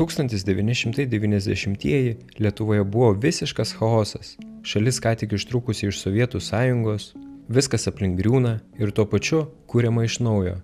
1990-ieji Lietuvoje buvo visiškas chaosas. Šalis ką tik ištrūkusi iš Sovietų sąjungos, viskas aplink griūna ir tuo pačiu kuriama iš naujo.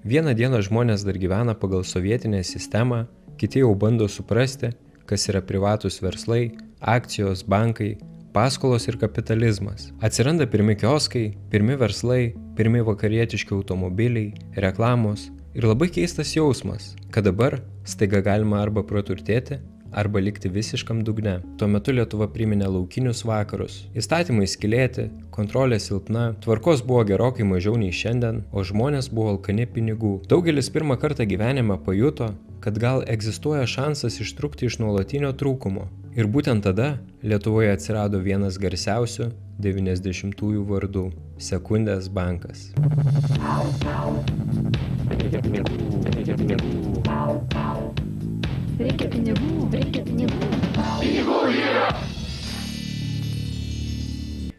Vieną dieną žmonės dar gyvena pagal sovietinę sistemą, kiti jau bando suprasti, kas yra privatus verslai, akcijos, bankai, paskolos ir kapitalizmas. Atsiranda pirmi kioskai, pirmi verslai, pirmi vakarietiški automobiliai, reklamos ir labai keistas jausmas, kad dabar staiga galima arba praturtėti, arba likti visiškam dugne. Tuo metu Lietuva priminė laukinius vakarus. Įstatymai skylėti, kontrolė silpna, tvarkos buvo gerokai mažiau nei šiandien, o žmonės buvo alkani pinigų. Daugelis pirmą kartą gyvenime pajuto, kad gal egzistuoja šansas ištrūkti iš nuolatinio trūkumo. Ir būtent tada Lietuvoje atsirado vienas garsiausių 90-ųjų vardų – Sekundės bankas. Reikia pinigų. Pinigų yra!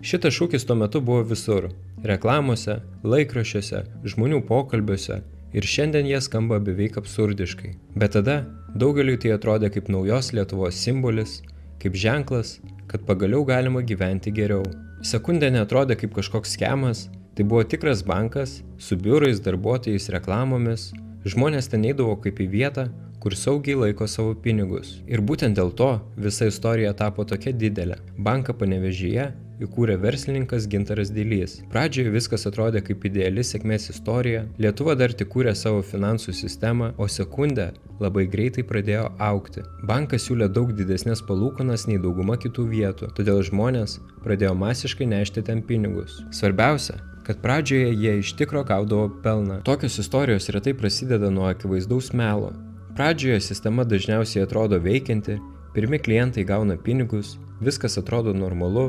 Šitas šūkis tuo metu buvo visur – reklamose, laikraščiuose, žmonių pokalbiuose ir šiandien jie skamba beveik absurdiškai. Bet tada daugeliui tai atrodė kaip naujos Lietuvos simbolis, kaip ženklas, kad pagaliau galima gyventi geriau. Sekundė neatrodė kaip kažkoks skemas, tai buvo tikras bankas su biurais, darbuotojais, reklamomis. Žmonės ten eidavo kaip į vietą, kur saugiai laiko savo pinigus. Ir būtent dėl to visa istorija tapo tokia didelė. Banką Panevėžyje įkūrė verslininkas Gintaras Dilys. Pradžioje viskas atrodė kaip ideali sėkmės istorija, Lietuva dar tik kūrė savo finansų sistemą, o Sekundė labai greitai pradėjo augti. Bankas siūlė daug didesnės palūkanas nei dauguma kitų vietų, todėl žmonės pradėjo masiškai nešti ten pinigus. Svarbiausia, kad pradžioje jie iš tikro gaudavo pelną. Tokios istorijos retai prasideda nuo akivaizdaus melo. Pradžioje sistema dažniausiai atrodo veikianti, pirmi klientai gauna pinigus, viskas atrodo normalu,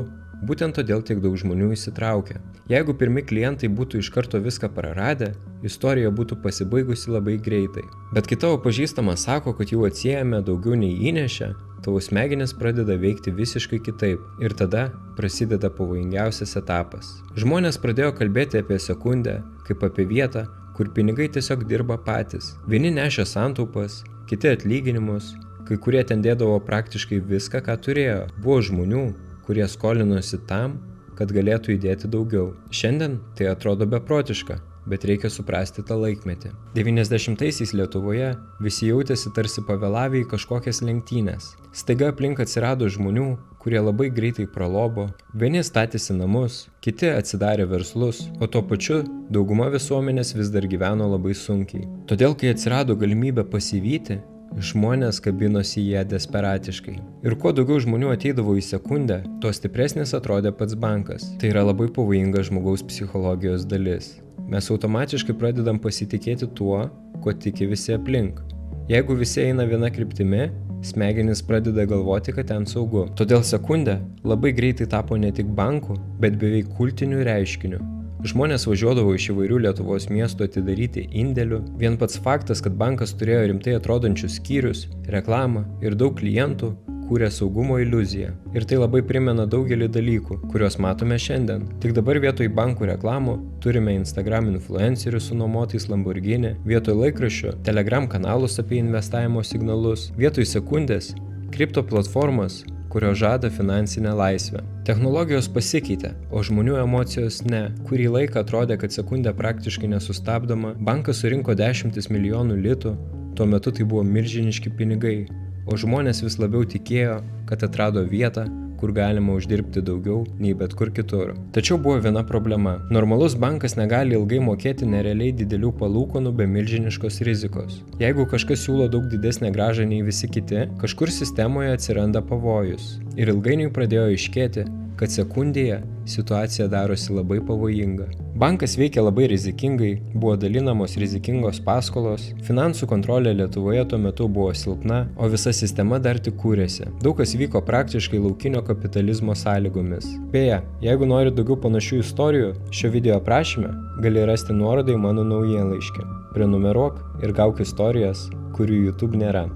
būtent todėl tiek daug žmonių įsitraukia. Jeigu pirmi klientai būtų iš karto viską praradę, istorija būtų pasibaigusi labai greitai. Bet kai tavo pažįstamas sako, kad jau atsiejame daugiau nei įnešė, tavo smegenys pradeda veikti visiškai kitaip ir tada prasideda pavojingiausias etapas. Žmonės pradėjo kalbėti apie Sekundę kaip apie vietą, kur pinigai tiesiog dirba patys. Vieni nešė santaupas, kiti atlyginimus, kai kurie ten dėdavo praktiškai viską, ką turėjo. Buvo žmonių, kurie skolinosi tam, kad galėtų įdėti daugiau. Šiandien tai atrodo beprotiška, bet reikia suprasti tą laikmetį. 90-aisiais Lietuvoje visi jautėsi tarsi pavėlavę į kažkokias lenktynės. Staiga aplink atsirado žmonių, kurie labai greitai pralobo, vieni statėsi namus, kiti atsidarė verslus, o tuo pačiu dauguma visuomenės vis dar gyveno labai sunkiai. Todėl, kai atsirado galimybė pasivyti, žmonės kabinosi į ją desperatiškai. Ir kuo daugiau žmonių ateidavo į Sekundę, tuo stipresnis atrodė pats bankas. Tai yra labai pavojinga žmogaus psichologijos dalis. Mes automatiškai pradedam pasitikėti tuo, ko tiki visi aplink. Jeigu visi eina viena kryptimi, smegenys pradeda galvoti, kad ten saugu. Todėl Sekundė labai greitai tapo ne tik banku, bet beveik kultiniu reiškiniu. Žmonės važiuodavo iš įvairių Lietuvos miestų atidaryti indėlių. Vien pats faktas, kad bankas turėjo rimtai atrodančius skyrius, reklamą ir daug klientų, kūrė saugumo iliuziją. Ir tai labai primena daugelį dalykų, kuriuos matome šiandien. Tik dabar vietoj bankų reklamų turime Instagram influencerius su nuomotais Lamborghini, vietoj laikraščių Telegram kanalus apie investavimo signalus, vietoj Sekundės kripto platformas, kurios žada finansinę laisvę. Technologijos pasikeitė, o žmonių emocijos ne. Kurį laiką atrodė, kad Sekundė praktiškai nesustabdoma, bankas surinko 10 milijonų litų, tuo metu tai buvo milžiniški pinigai, o žmonės vis labiau tikėjo, kad atrado vietą, kur galima uždirbti daugiau nei bet kur kitur. Tačiau buvo viena problema. Normalus bankas negali ilgai mokėti nerealiai didelių palūkanų be milžiniškos rizikos. Jeigu kažkas siūlo daug didesnę grąžą nei visi kiti, kažkur sistemoje atsiranda pavojus. Ir ilgainiui pradėjo aiškėti, kad Sekundėje situacija darosi labai pavojinga. Bankas veikia labai rizikingai, buvo dalinamos rizikingos paskolos, finansų kontrolė Lietuvoje tuo metu buvo silpna, o visa sistema dar tik kūrėsi. Daug kas vyko praktiškai laukinio kapitalizmo sąlygomis. Beje, jeigu nori daugiau panašių istorijų, šio video aprašyme gali rasti nuorodą į mano naujienlaiškį. Prenumeruok ir gauk istorijas, kurių YouTube nėra.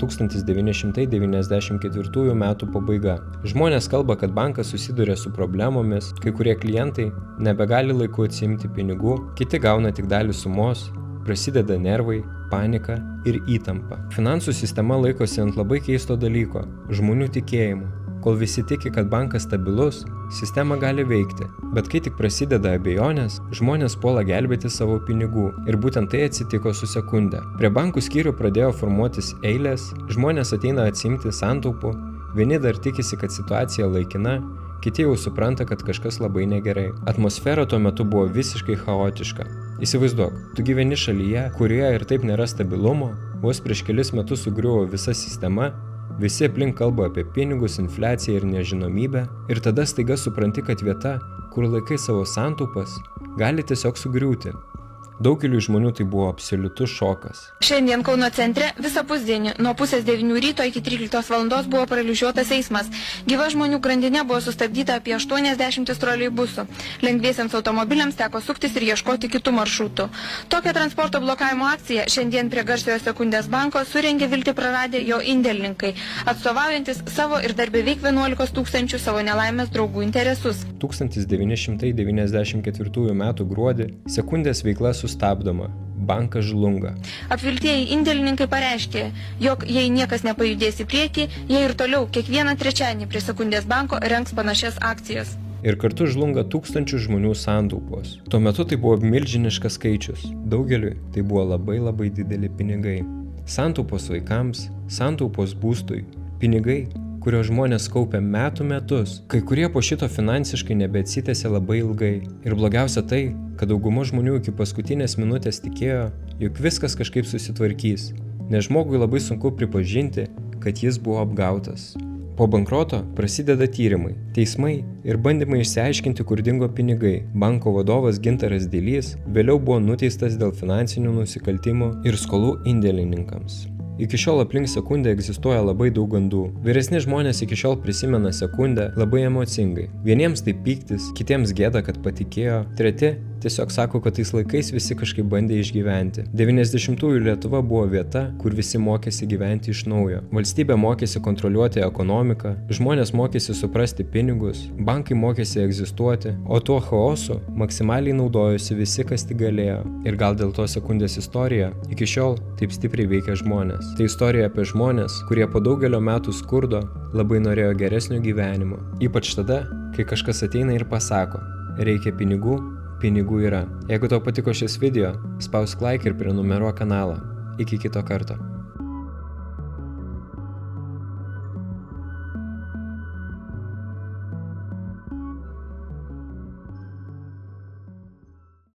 1994 metų pabaiga. Žmonės kalba, kad bankas susiduria su problemomis, kai kurie klientai nebegali laiku atsiimti pinigų, kiti gauna tik dalį sumos, prasideda nervai, panika ir įtampa. Finansų sistema laikosi ant labai keisto dalyko – žmonių tikėjimų. Kol visi tiki, kad bankas stabilus, sistema gali veikti. Bet kai tik prasideda abejonės, žmonės puola gelbėti savo pinigų. Ir būtent tai atsitiko su Sekunde. Prie bankų skyrių pradėjo formuotis eilės, žmonės ateina atsiimti santaupų, vieni dar tikisi, kad situacija laikina, kiti jau supranta, kad kažkas labai negerai. Atmosfera tuo metu buvo visiškai chaotiška. Įsivaizduok, tu gyveni šalyje, kurioje ir taip nėra stabilumo, vos prieš kelis metus sugriuvo visa sistema, visi aplink kalba apie pinigus, infliaciją ir nežinomybę, ir tada staiga supranti, kad vieta, kur laikai savo santaupas, gali tiesiog sugriūti. Daugeliui žmonių tai buvo absoliutus šokas. Šiandien Kauno centre visą pusdienį nuo 8:30 ryto iki 13 valandos buvo paralyžiuotas eismas. Gyva žmonių grandinė buvo sustabdyta apie 80 troleibusų. Lengviesiems automobiliams teko suktis ir ieškoti kitų maršrutų. Tokią transporto blokavimo akciją šiandien prie garsiojo Sekundės banko surengė viltį praradę jo indėlininkai, atstovaujantis savo ir dar beveik 11 000 savo nelaimės draugų interesus. 1994 m. gruodį Sekundės veikla sustabdoma, bankas žlunga. Apviltieji indėlininkai pareiškė, jog jei niekas nepajudės į priekį, jie ir toliau kiekvieną trečiadienį prie Sekundės banko rengs panašias akcijas. Ir kartu žlunga tūkstančių žmonių santaupos. Tuo metu tai buvo milžiniškas skaičius. Daugeliui tai buvo labai dideli pinigai. Santaupos vaikams, santaupos būstui, pinigai, kurio žmonės kaupia metų metus. Kai kurie po šito finansiškai nebeatsitęsė labai ilgai. Ir blogiausia tai, kad dauguma žmonių iki paskutinės minutės tikėjo, jog viskas kažkaip susitvarkys, nes žmogui labai sunku pripažinti, kad jis buvo apgautas. Po bankroto prasideda tyrimai, teismai ir bandymai išsiaiškinti, kur dingo pinigai. Banko vadovas Gintaras Dilys vėliau buvo nuteistas dėl finansinių nusikaltimų ir skolų indėlininkams. Iki šiol aplink Sekundę egzistuoja labai daug gandų. Vyresni žmonės iki šiol prisimena Sekundę labai emocingai. Vieniems tai pyktis, kitiems gėda, kad patikėjo, treti tiesiog sako, kad tais laikais visi kažkaip bandė išgyventi. 90-ųjų Lietuva buvo vieta, kur visi mokėsi gyventi iš naujo. Valstybė mokėsi kontroliuoti ekonomiką, žmonės mokėsi suprasti pinigus, bankai mokėsi egzistuoti, o tuo chaosu maksimaliai naudojosi visi, kas tik galėjo. Ir gal dėl to Sekundės istorija iki šiol taip stipriai veikia žmonės. Tai istorija apie žmonės, kurie po daugelio metų skurdo labai norėjo geresnio gyvenimo. Ypač tada, kai kažkas ateina ir pasako, reikia pinigų, pinigų yra. Jeigu tau patiko šis video, spausk like ir prenumeruok kanalą. Iki kito karto.